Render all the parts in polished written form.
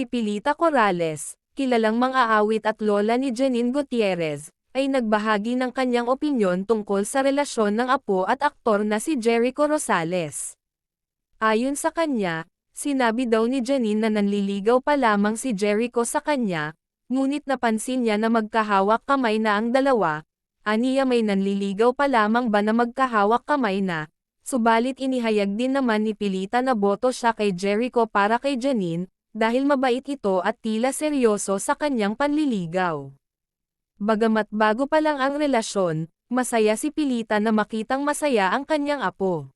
Si Pilita Corrales, kilalang mang-aawit at lola ni Janine Gutierrez, ay nagbahagi ng kanyang opinyon tungkol sa relasyon ng apo at aktor na si Jericho Rosales. Ayon sa kanya, sinabi daw ni Janine na nanliligaw pa lamang si Jericho sa kanya, ngunit napansin niya na magkahawak kamay na ang dalawa. Aniya may nanliligaw pa lamang ba na magkahawak kamay na? Subalit inihayag din naman ni Pilita na boto siya kay Jericho para kay Janine, dahil mabait ito at tila seryoso sa kanyang panliligaw. Bagamat bago pa lang ang relasyon, masaya si Pilita na makitang masaya ang kanyang apo.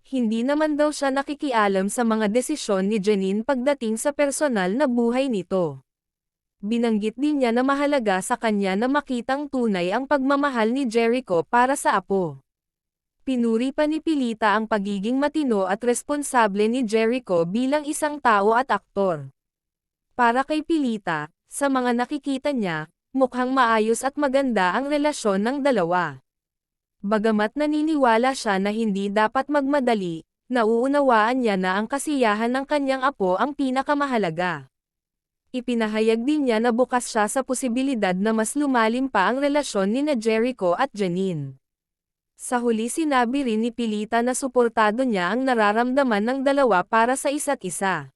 Hindi naman daw siya nakikialam sa mga desisyon ni Janine pagdating sa personal na buhay nito. Binanggit din niya na mahalaga sa kanya na makitang tunay ang pagmamahal ni Jericho para sa apo. Pinuri pa ni Pilita ang pagiging matino at responsable ni Jericho bilang isang tao at aktor. Para kay Pilita, sa mga nakikita niya, mukhang maayos at maganda ang relasyon ng dalawa. Bagamat naniniwala siya na hindi dapat magmadali, nauunawaan niya na ang kasiyahan ng kanyang apo ang pinakamahalaga. Ipinahayag din niya na bukas siya sa posibilidad na mas lumalim pa ang relasyon ni Jericho at Janine. Sa huli sinabi rin ni Pilita na suportado niya ang nararamdaman ng dalawa para sa isa't isa.